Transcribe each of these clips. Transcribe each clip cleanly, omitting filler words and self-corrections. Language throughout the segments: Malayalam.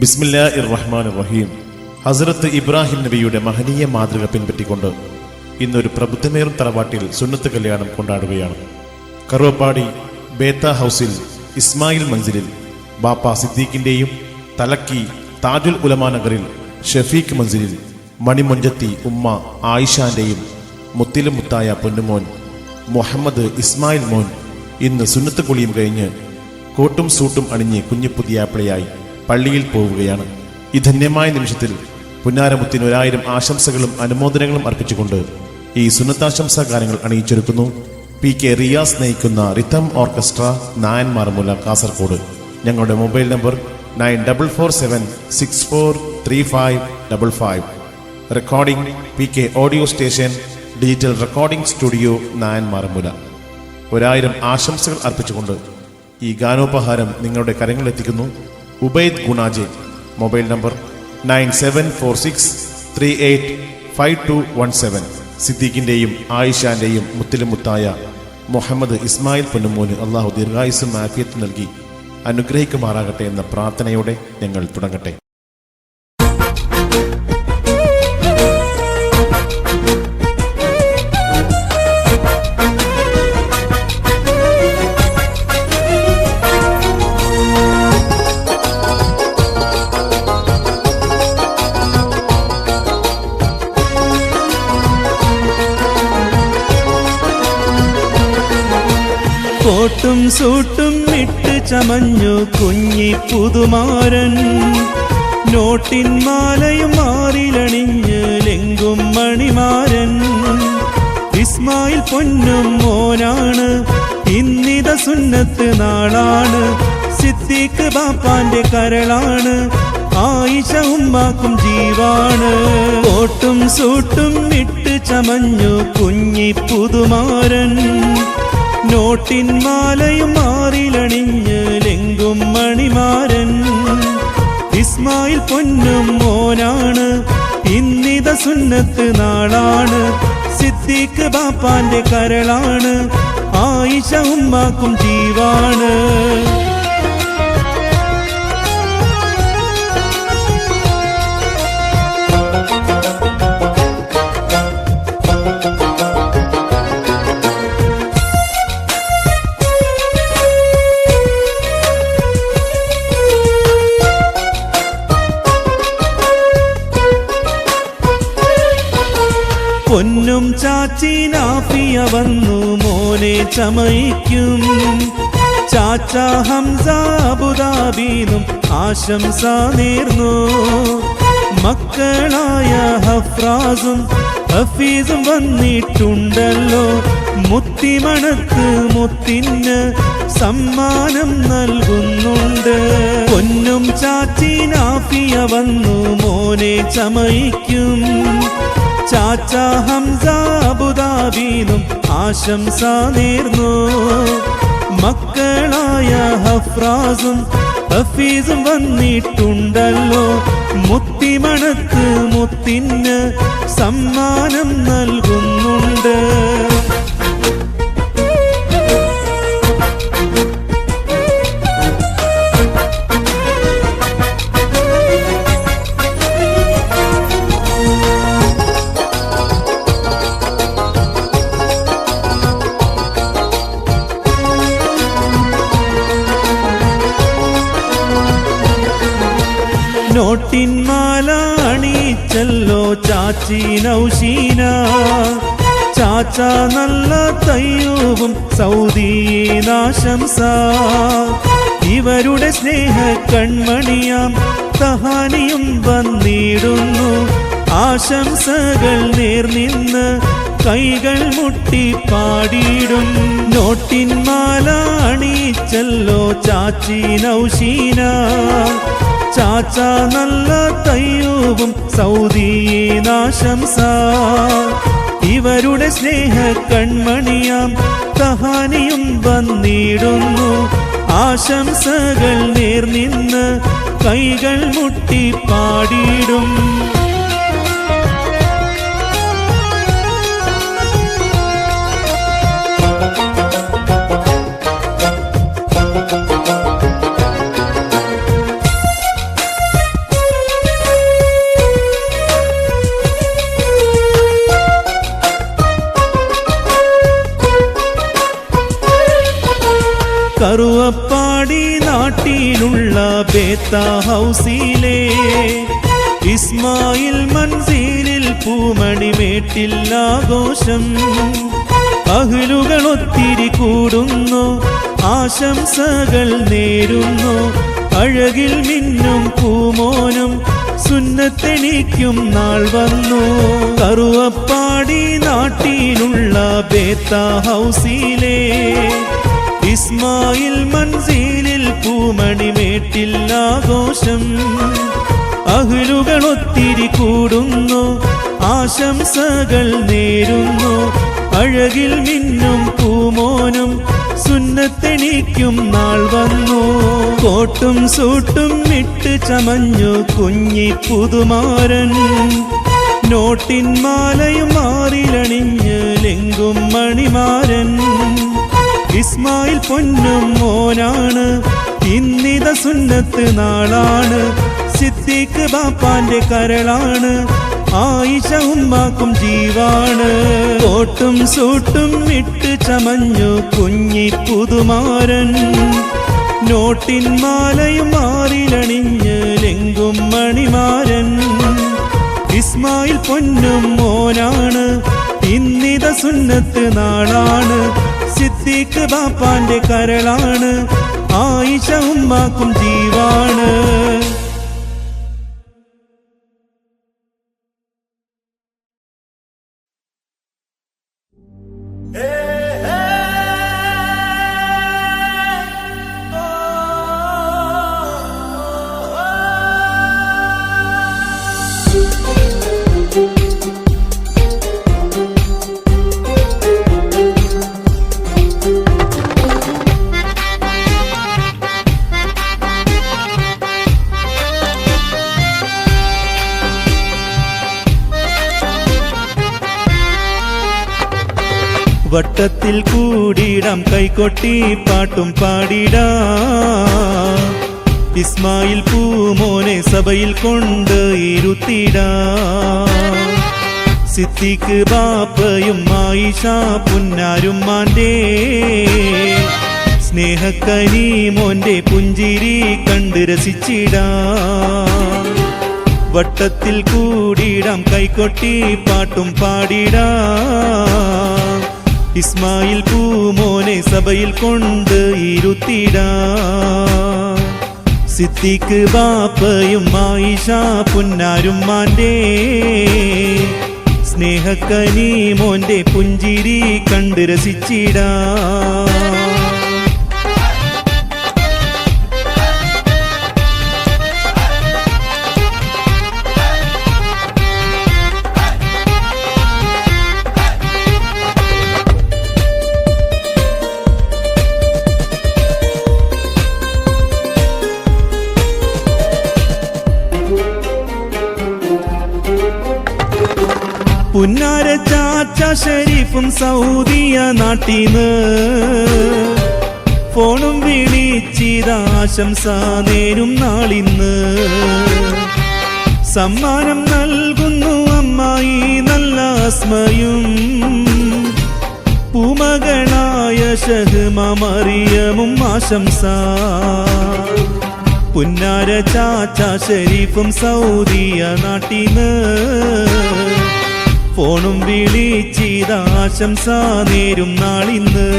ബിസ്മില്ലാഹിർ റഹ്മാനിർ റഹീം. ഹസ്രത്ത് ഇബ്രാഹിം നബിയുടെ മഹനീയ മാതൃക പിൻപറ്റിക്കൊണ്ട് ഇന്നൊരു പ്രബുദ്ധമേറും തറവാട്ടിൽ സുന്നത്ത് കല്യാണം കൊണ്ടാടുകയാണ്. കറുവപ്പാടി ബേത്ത ഹൗസിൽ ഇസ്മായിൽ മൻസിലിൽ ബാപ്പ സിദ്ദീഖിന്റെയും തലക്കി താജുൽ ഉലമാ നഗറിൽ ഷഫീഖ് മൻസിലിൽ മണിമൊഞ്ചത്തി ഉമ്മ ആയിഷാന്റെയും മുത്തിലും മുത്തായ പൊന്നുമോൻ മുഹമ്മദ് ഇസ്മായിൽ മോൻ ഇന്ന് സുന്നത്ത് കുളിയും കഴിഞ്ഞ് കോട്ടും സൂട്ടും അണിഞ്ഞ് കുഞ്ഞിപ്പുതിയാപ്പിളയായി പള്ളിയിൽ പോവുകയാണ്. ഈ ധന്യമായ നിമിഷത്തിൽ പുന്നാരമുത്തിന് 1000 ആശംസകളും അനുമോദനങ്ങളും അർപ്പിച്ചുകൊണ്ട് ഈ സുന്നത്താശംസാ ഗാനങ്ങൾ അണിയിച്ചൊരുക്കുന്നു PK റിയാസ് നയിക്കുന്ന റിഥം ഓർക്കസ്ട്ര നായന്മാർമുല കാസർഗോഡ്. ഞങ്ങളുടെ mobile number 9447643555. Recording PK audio station digital recording studio Nayanmarmoola. 1000 ആശംസകൾ അർപ്പിച്ചുകൊണ്ട് ഈ ഗാനോപഹാരം നിങ്ങളുടെ കരങ്ങളിലെത്തിക്കുന്നു ഉബൈദ് ഗുണാജെ. Mobile number 9746385217. സിദ്ദീഖിന്റെയും ആയിഷാന്റെയും മുത്തിലും മുത്തായ മുഹമ്മദ് ഇസ്മായിൽ പൊന്നുമോന് അള്ളാഹു ദീർഘായുസ്സും ആഫിയത്തും നൽകി അനുഗ്രഹിക്കുമാറാകട്ടെ എന്ന പ്രാർത്ഥനയോടെ ഞങ്ങൾ തുടങ്ങട്ടെ. കോട്ടും സൂട്ടും ഇട്ട് ചമഞ്ഞു കുഞ്ഞി പുതുമാരൻ, നോട്ടിൻ മാലയും മാറിലണിഞ്ഞ് ലെങ്കും മണിമാരൻ. ഇസ്മായിൽ പൊന്നും മോനാണ്, ഇന്നിത സുന്നത്ത് നാളാണ്. സിദ്ദീഖ് ബാപ്പാന്റെ കരളാണ്, ആയിഷ ഉമ്മാക്കും ജീവാണ്. കോട്ടും സൂട്ടും ഇട്ട് ചമഞ്ഞു കുഞ്ഞി പുതുമാരൻ, നോട്ടിൻ മാലയും മാറിലണിഞ്ഞ് ലെങ്കും മണിമാരൻ. ഇസ്മായിൽ പൊന്നും മോനാണ്, ഇന്നിത സുന്നത്ത് നാളാണ്. സിദ്ദീഖ് ബാപ്പാന്റെ കരളാണ്, ആയിഷ ഉമ്മാക്കും ജീവാണ്. പൊന്നും ചാച്ചി നാഫിയ വന്നു മോനെ ചമയിക്കും. ചാച്ച ഹംസ അബുദാബിന്നും ആശംസ നേർന്നു. മക്കളായ ഹഫ്രാസും ഹഫീസും വന്നിട്ടുണ്ടല്ലോ. മുത്തിമണത്ത് മുത്തിന് സമ്മാനം നൽകുന്നുണ്ട്. പൊന്നും ചാച്ചി നാഫിയ വന്നു മോനെ ചമയിക്കും. ചാച്ച ഹംസ അബുദാബിന്നും ആശംസ നേർന്നു. മക്കളായ ഹഫ്രാസും ഹഫീസും വന്നിട്ടുണ്ടല്ലോ. മുത്തിമണത്ത് മുത്തിന് സമ്മാനം നൽകുന്നുണ്ട്. നോട്ടിൻ മാല അണിയിച്ചല്ലോ ചാച്ചി നൗഷീന. ചാച്ച നല്ല തയ്യൂവും സൗദീനാശംസ. ഇവരുടെ സ്നേഹ കൺമണിയാം തഹാനിയും വന്നിടുന്നു. ആശംസകൾ നേർനിന്ന് കൈകൾ മുട്ടി പാടിയിടും. നോട്ടിൻ മാല അണിയിച്ചല്ലോ ചാച്ചി നൗഷീന. ചാച്ച നല്ല തയ്യൂവും സൗദീനാശംസ. ഇവരുടെ സ്നേഹ കൺമണിയാം തഹാനിയും വന്നിടുന്നു. ആശംസകൾ നേർനിന്ന് കൈകൾ മുട്ടി പാടിയിടും. കറുവപ്പാടി നാട്ടിലുള്ള ബേത്ത ഹൗസിലെ ഇസ്മായിൽ മൻസിലിൽ പൂമണിമേട്ടിൽ ആഘോഷം. അഹ്ലുകൾ ഒത്തിരി കൂടുന്നു, ആശംസകൾ നേരുന്നു. അഴകിൽ മിന്നും പൂമോനും സുന്നത്തെണിക്കും നാൾ വന്നു. കറുവപ്പാടി നാട്ടിലുള്ള ബേത്ത ഹൗസിലെ ഇസ്മായിൽ മൻസിലിൽ പൂമണിമേട്ടിൽ ആഘോഷം. അഹ്ലുകൾ ഒത്തിരി കൂടുന്നു, ആശംസകൾ നേരുന്നു. അഴകിൽ മിന്നും പൂമോനും സുന്നത്തെണിക്കും നാൾ വന്നു. കോട്ടും സൂട്ടും ഇട്ട് ചമഞ്ഞു കുഞ്ഞി പുതുമാരൻ, നോട്ടിൻ മാലയും മാറിലണിഞ്ഞ് ലെങ്കും മണിമാരൻ. ഇസ്മായിൽ പൊന്നും മോനാണ്, ഇന്നിത സുന്നത്ത് നാളാണ്. സിദ്ദീഖ് ബാപ്പാന്റെ കരളാണ്, ആയിഷ ഉമ്മാക്കും ജീവാണ്. കോട്ടും സൂട്ടും ഇട്ട് ചമഞ്ഞു കുഞ്ഞി പുതുമാരൻ, നോട്ടിൻ മാലയും മാറിലണിഞ്ഞ് ലെങ്കും മണിമാരൻ. ഇസ്മായിൽ പൊന്നും മോനാണ്, ഇന്നിത സുന്നത്ത് നാളാണ്. സിദ്ദീഖ് ബാപ്പാന്റെ കരളാണ്, ആയിഷ ഉമ്മാക്കും ജീവാണ്. വട്ടത്തിൽ കൂടിടാം, കൈകൊട്ടി പാട്ടും പാടിടാം. ഇസ്മായിൽ പൂമോനെ സഭയിൽ കൊണ്ട് ഇരുത്തിടാം. സിദ്ദീഖ് ബാപ്പയും ആയിഷ പുന്നാരും മാന്റെ സ്നേഹക്കനി മോന്റെ പുഞ്ചിരി കണ്ട് രസിച്ചിടാം. വട്ടത്തിൽ കൂടിടാം, കൈകൊട്ടി പാട്ടും പാടിടാം. ഇസ്മായിൽ പൂമോനെ സഭയിൽ കൊണ്ട് ഇരുത്തിടാം. സിദ്ദീഖ് ബാപ്പയും ആയിഷ പുന്നാരും മാന്റെ സ്നേഹക്കനി മോന്റെ പുഞ്ചിരി കണ്ട് രസിച്ചിടാം. പുന്നാര ചാച്ച ഷരീഫും സൗദിയ നാട്ടീന്ന് ഫോണും വിളിച്ചിതാശംസ നേരും നാളിന്ന്. സമ്മാനം നൽകുന്നു അമ്മായി നല്ല അസ്മയും, പൂമകളായ ഷഹ്മ മറിയമും ആശംസ. പുന്നാര ചാച്ച ഷരീഫും സൗദിയ നാട്ടീന്ന് ഫോണും വിളിച്ചിതാശംസ നേരും നാളിന്ന്.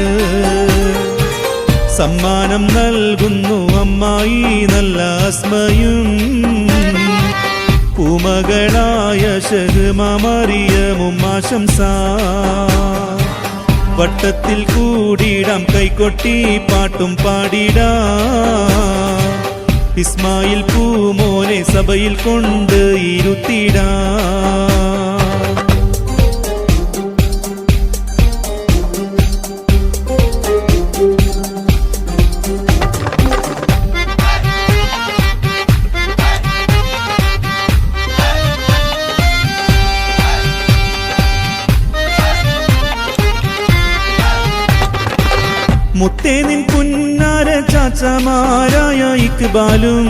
സമ്മാനം നൽകുന്നു അമ്മായി നല്ല അസ്മയും, പൂമകളായ ഷഹ്മ മറിയമും ആശംസ. വട്ടത്തിൽ കൂടിടാം, കൈകൊട്ടി പാട്ടും പാടിടാം. ഇസ്മായിൽ പൂമോനെ സഭയിൽ കൊണ്ട് ഇരുത്തിടാം. മുത്തേ നിൻ പുന്നാര ചാച്ചമാരായ ഇക്ബാലും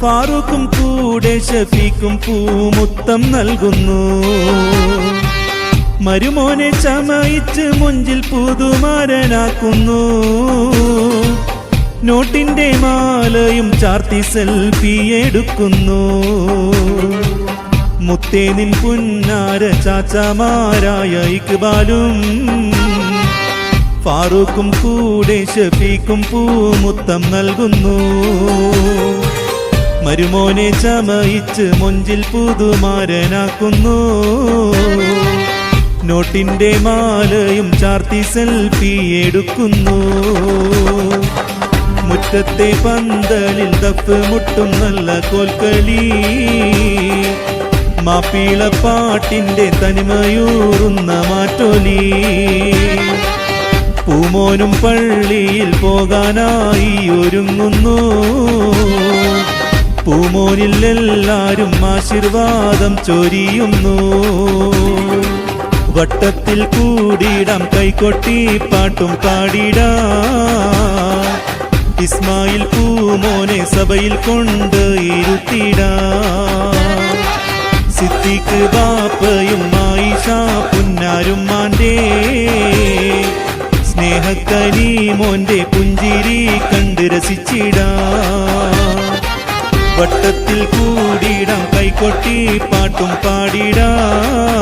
ഫാറൂഖും കൂടെ ഷഫീഖും പൂമുത്തം നൽകുന്നു. മരുമോനെ ചമയിച്ച് മുഞ്ചിൽ പുതുമാരനാക്കുന്നു. നോട്ടിന്റെ മാലയും ചാർത്തി സെൽഫി എടുക്കുന്നു. മുത്തേ നിൻ പുന്നാര ചാച്ചമാരായ ഇക്ബാലും ഫാറൂഖും കൂടെ ഷഫീഖും പൂമുത്തം നൽകുന്നു. മരുമോനെ ചമയിച്ച് മുഞ്ചിൽ പുതുമാരനാക്കുന്നു. നോട്ടിന്റെ മാലയും ചാർത്തി സെൽഫി എടുക്കുന്നു. മുറ്റത്തെ പന്തലിൽ ദഫ് മുട്ടും നല്ല കോൽക്കളി. മാപ്പിളപ്പാട്ടിന്റെ തനിമയൂറുന്ന മാറ്റൊലി. പൂമോനും പള്ളിയിൽ പോകാനായി ഒരുങ്ങുന്നു. പൂമോനിൽ എല്ലാരും ആശീർവാദം ചൊരിയുന്നു. വട്ടത്തിൽ കൂടിയിടാം കൈകൊട്ടി പാട്ടും പാടിടാം. ഇസ്മായിൽ പൂമോനെ സഭയിൽ കൊണ്ട് ഇരുത്തിടാം. സിദ്ദീഖ് ബാപ്പയും ആയിഷ പുന്നാരും മാന്റെ സ്നേഹക്കനി മോന്റെ പുഞ്ചിരി കണ്ട് രസിച്ചിടാം. വട്ടത്തിൽ കൂടിയിടാം കൈകൊട്ടി പാട്ടും പാടിടാം.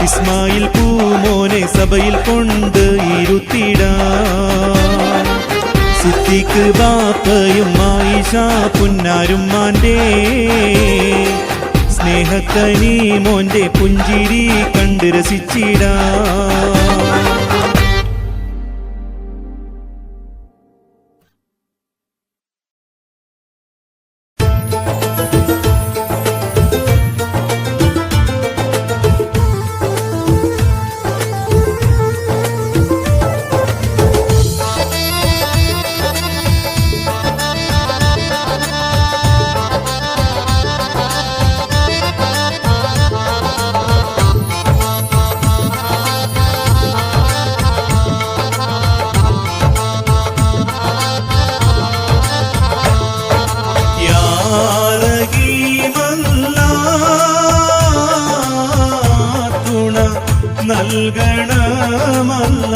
ഇസ്മായിൽ പൂമോനെ സഭയിൽ കൊണ്ട് ഇരുത്തിടാം. സിദ്ദീഖ് ബാപ്പയും ആയിഷ പുന്നാരും മാന്റെ സ്നേഹക്കനി മോന്റെ പുഞ്ചിരി കണ്ട് രസിച്ചിടാം. നൽകണമല്ല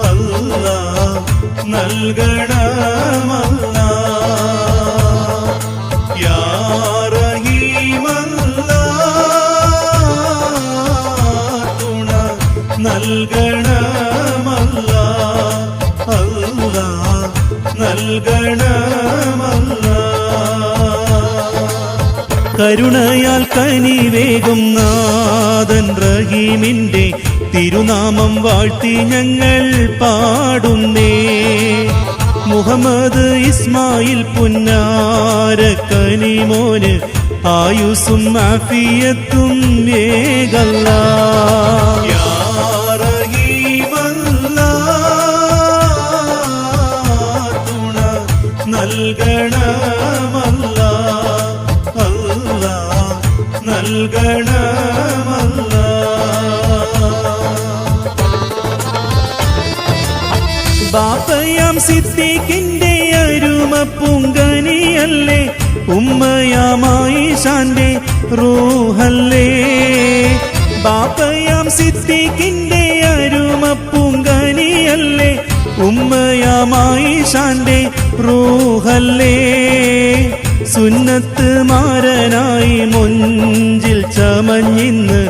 അല്ലാ നൽകണമല്ല യാ റഹീമല്ല തുണ നൽകണമല്ല അല്ലാ നൽകണമല്ല. കരുണയാൽ കനിവേകും നാഥൻ റഹീമിന്റെ തിരുനാമം വാഴ്ത്തി ഞങ്ങൾ പാടുന്നേ. മുഹമ്മദ് ഇസ്മായിൽ പുന്നാര കനിമോന് ആയുസ്സും ആഫിയത്തും വേഗല്ലാ. യാ റഹീമല്ലാ തുണ നൽകണമല്ല നൽകണമല്ല. ബാപ്പയാം സിദ്ദീഖിന്റെ അരുമ പൂങ്കനിയല്ലേ. ഉമ്മയാമായിഷാന്റെ റൂഹല്ലേ. ബാപ്പയാം സിദ്ദീഖിന്റെ അരുമ പൂങ്കനിയല്ലേ. ഉമ്മയാമായിഷാന്റെ റൂഹല്ലേ. സുന്നത്ത് മാരനായി മുഞ്ചിൽ ചമഞ്ഞിന്ന്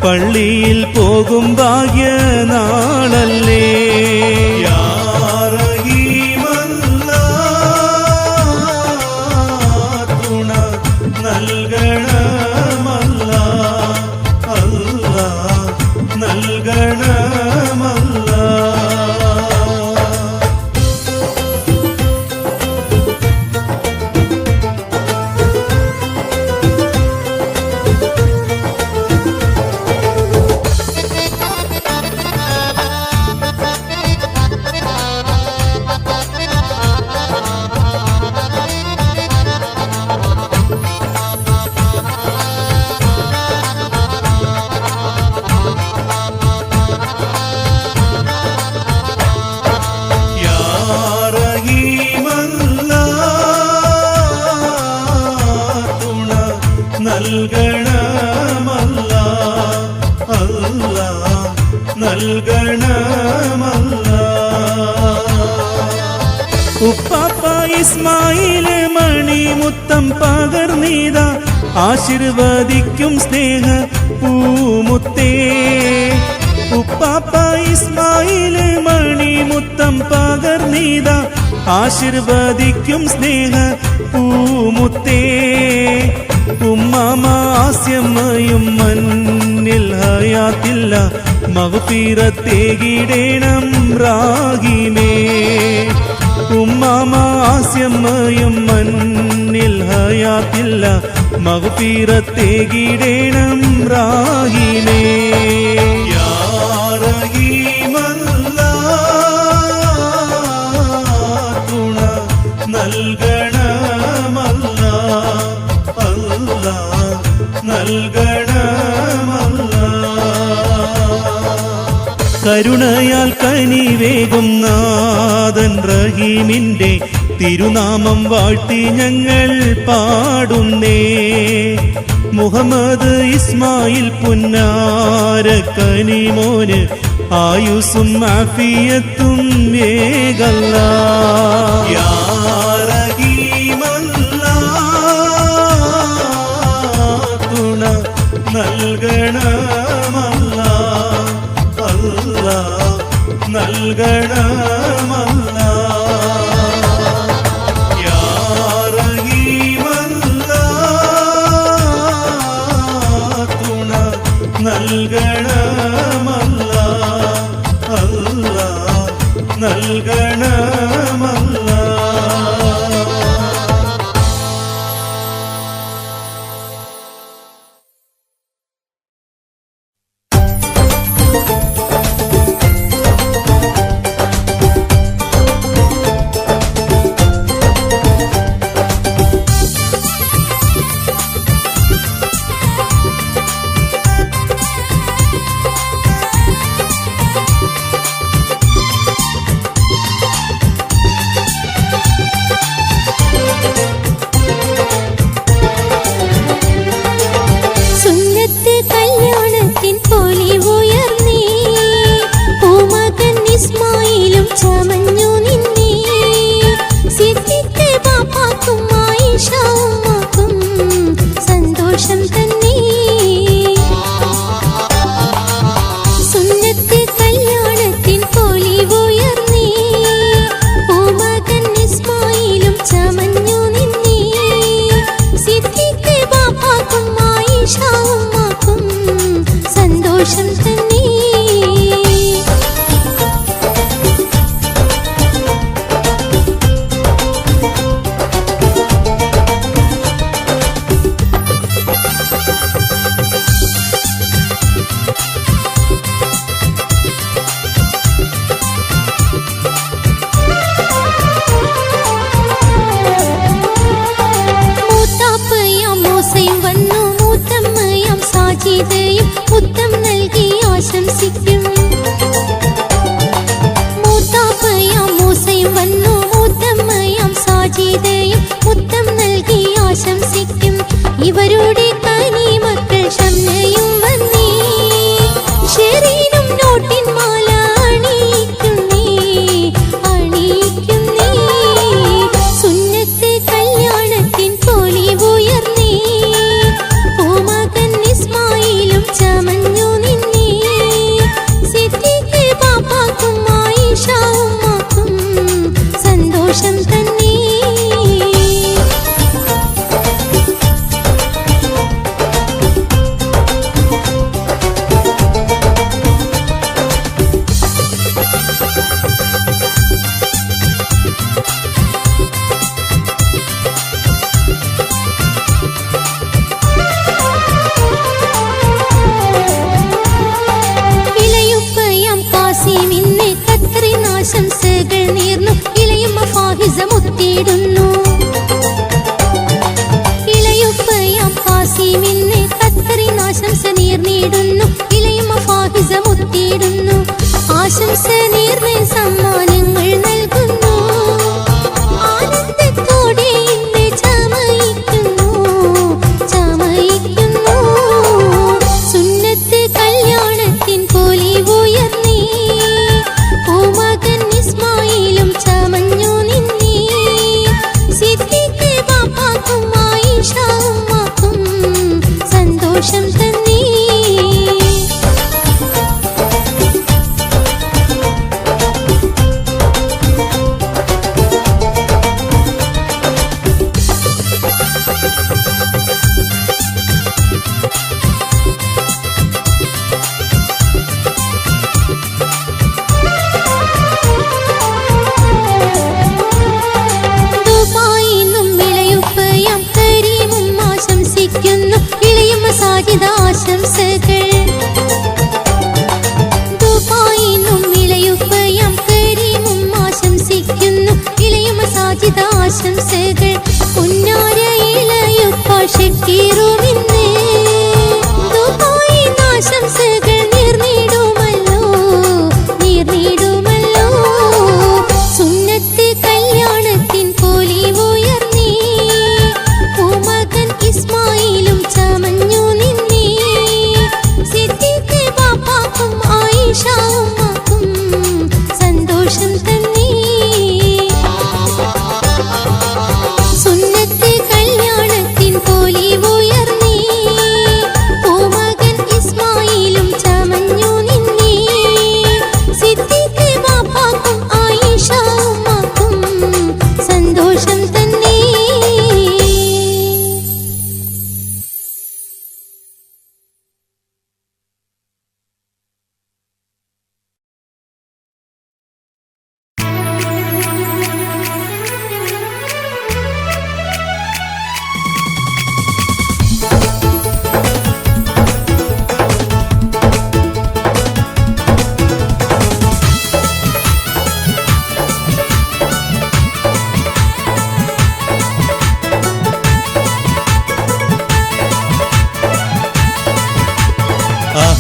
പള്ളിയിൽ പോകും ഭാഗ്യനാളല്ലേ. യാ റഹീമല്ലാ തുണ നൽകണമല്ല അല്ലാ നൽകണമല്ല. നൽകണമല്ല നൽകണമല്ലാ. ഉപ്പാപ്പ ഇസ്മായില് മണിമുത്തം പകർന്നീത ആശീർവദിക്കും സ്നേഹ പൂമുത്തേ. ഉപ്പാപ്പ ഇസ്മായില് മണിമുത്തം പകർന്നീത ആശീർവദിക്കും സ്നേഹ പൂമുത്തേ. ഉമ്മാമാസ്യമ്മയും മന്നിൽ ഹയാത്തില്ല മഗ്ഫിറത്തേകിടേണം റാഹിമേ. ഉമ്മാമാസ്യമ്മയും മന്നിൽ ഹയാത്തില്ല മഗ്ഫിറത്തേകിടേണം റാഹിമേ. യാ റഹീമല്ലാ തുണ നൽകണമല്ലാ. അല്ലാ നൽകണമല്ലാ. കരുണയാൽ കനിവേകും നാഥൻ റഹീമിന്റെ തിരുനാമം വാഴ്ത്തി ഞങ്ങൾ പാടുന്നേ. മുഹമ്മദ് ഇസ്മായിൽ പുന്നാര കനിമോന് ആയുസ്സും ആഫിയത്തും വേഗല്ലാ. യാ റഹീമല്ലാ തുണ നൽകണമല്ലാ. അല്ലാ നൽകണമല്ലാ. യാ റഹീമല്ലാ തുണ നൽകണമല്ലാ. അല്ലാ നൽകണമല്ലാ.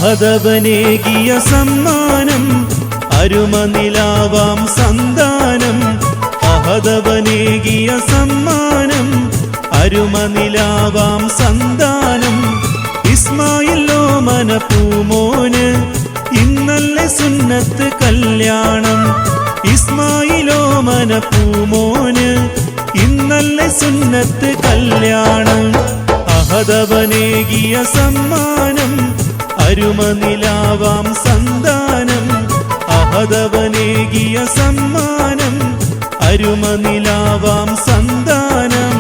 അഹദവനേകിയ സമ്മാനം അരുമനിലാവാം സന്താനം അഹദവനേകിയ സമ്മാനം അരുമനിലാവാം സന്താനം ഇസ്മായിലോമന പൂമോന് ഇന്നല്ലേ സുന്നത്ത് കല്യാണം ഇസ്മായിലോമന പൂമോന് ഇന്നല്ലേ സുന്നത്ത് കല്യാണം അഹദവനേകിയ സമ്മാനം അരുമനിലാവാം സന്താനം അഹദവനേകിയ സമ്മാനം അരുമനിലാവാം സന്താനം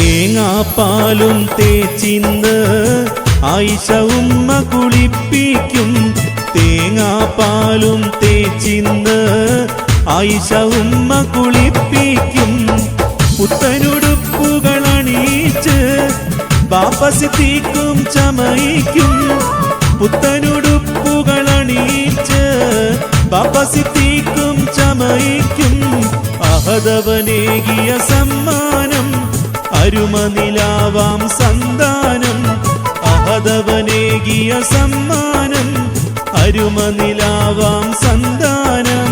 തേങ്ങാപ്പാലും തേച്ചിന്ന് ആയിഷ ഉമ്മ കുളിപ്പിക്കും തേങ്ങാപ്പാലും തേച്ചിന്ന് ആയിഷ ഉമ്മ കുളിപ്പിക്കും പുത്തനുടുപ്പുകൾ അണിയിച്ച് ബാപ്പ സിദ്ദീഖും ചമയിക്കും പുത്തനുടുപ്പുകൾ അണിയിച്ച് ബാപ്പ സിദ്ദീഖും ചമയിക്കും അഹദവനേകിയ സമ്മാനം അരുമനിലാവാം സന്താനം അഹദവനേകിയ സമ്മാനം അരുമനിലാവാം സന്താനം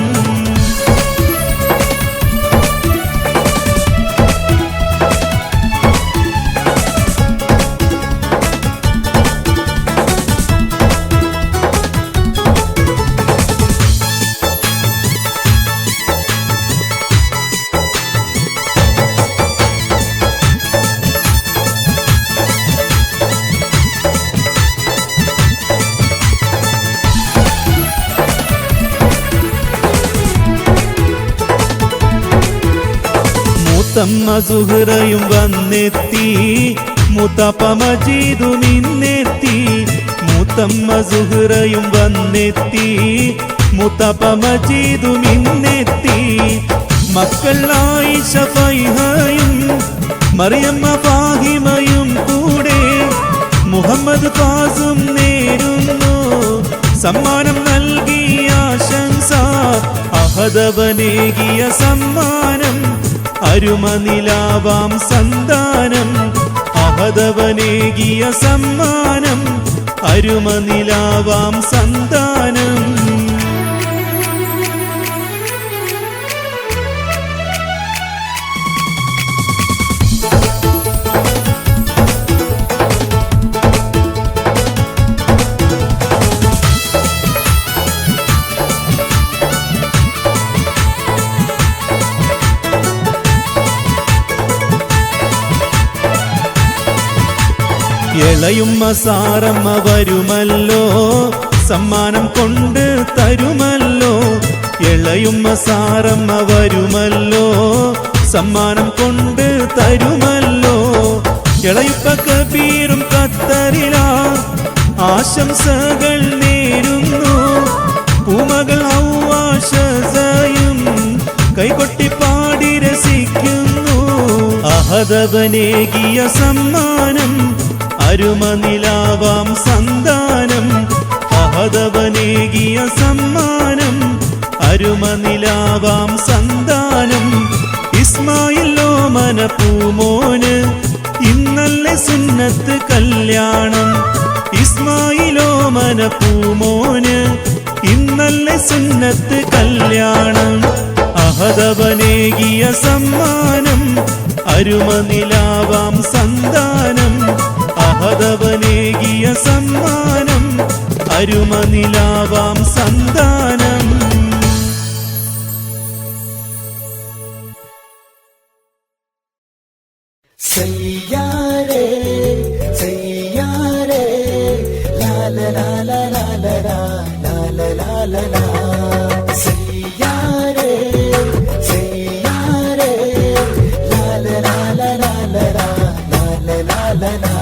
മൂത്തമ്മ സുഹ്റയും വന്നെത്തി മൂത്തപ്പ മജീദും ഇന്നെത്തി മൂത്തമ്മ സുഹ്റയും വന്നെത്തി മൂത്തപ്പ മജീദും ഇന്നെത്തി മക്കൾ ആയിഷ ഫൈഹയും മറിയമ്മ ഫാഹിമയും കൂടെ മുഹമ്മദ് ഫാസും നേരുന്നു സമ്മാനം നൽകിയ ആശംസ അഹദവനേകിയ സമ്മാനം അരുമനിലാവാം സന്താനം അഹദവനേകിയ സമ്മാനം അരുമനിലാവാം സന്താനം ഇളയുമ്മ സാറമ്മ വരുമല്ലോ സമ്മാനം കൊണ്ട് തരുമല്ലോ ഇളയുമ്മ സാറമ്മ വരുമല്ലോ സമ്മാനം കൊണ്ട് തരുമല്ലോ ഇളയുപ്പ കബീറും ഖത്തറിലാ ആശംസകൾ നേരുന്നു പൂമകൾ ഔവാശയും കൈകൊട്ടി പാടി രസിക്കുന്നു അഹദവനേകിയ സമ്മാനം അരുമനിലാവാം സന്താനം അഹദവനേകിയ സമ്മാനം അരുമനിലാവാം സന്താനം ഇസ്മായിലോമന പൂമോന് ഇന്നല്ലേ സുന്നത്ത് കല്യാണം ഇസ്മായിലോമന പൂമോന് ഇന്നല്ലേ സുന്നത്ത് കല്യാണം അഹദവനേകിയ സമ്മാനം അരുമനിലാവാം സന്താനം അഹദവനേകിയ സമ്മാനം അരുമനിലാവാം സന്താനം സയ്യാരേ സയ്യാരേ ലാല ലാല ലാല ലാല ലാല ലാ സയ്യാരേ സയ്യാരേ ലാല ലാല ലാല ലാല ലാല ലാ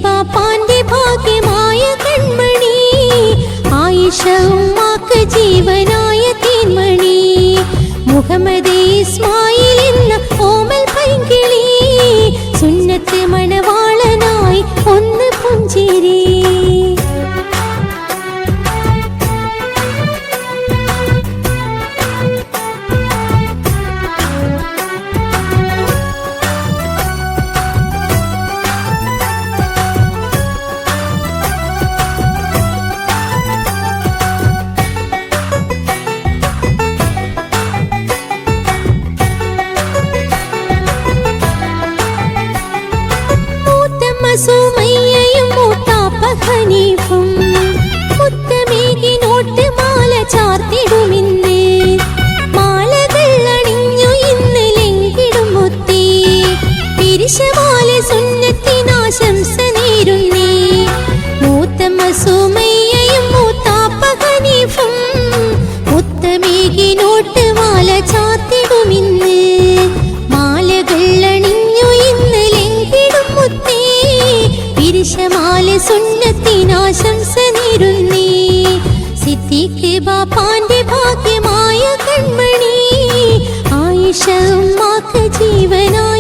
ബാപ്പാന്റെ ഭാഗ്യമായ കൺമണി, ആയിഷ ഉമ്മാക്ക് ജീവനായ തേന്മണി, മുഹമ്മദ് ഇസ്മായിൽ എന്ന ഓമൽ പൈങ്കിളി, സുന്നത്ത് മണവാളനായി ഒന്ന് പുഞ്ചിരി. സുമയ്യയും മൂത്താപ്പ ഹനീഫും മുത്തമേകി നോട്ട് മാല ചാർത്തിടുമിന്ന്, മാലകൾ അണിഞ്ഞു ഇന്ന് ലംഘിടും മുത്തേ, പിരിശമാല സുന്നത്തിനാശംസ നേരുന്നേ. മൂത്തമ്മ സുമയ്യയും മൂത്താപ്പ ഹനീഫും മുത്തമേകി നോട്ട് മാല ചാർത്തിടുമിന്ന്, മാലകൾ അണിഞ്ഞു ഇന്ന് ലംഘിടും മുത്തേ, പിരിശമാല സുന്നത്തിനാശംസ നേരുന്നേ. സിദ്ദീഖ് ബാപ്പാന്റെ ഭാഗ്യമായ കൺമണി, ആയിഷ ഉമ്മാക്ക് ജീവനായ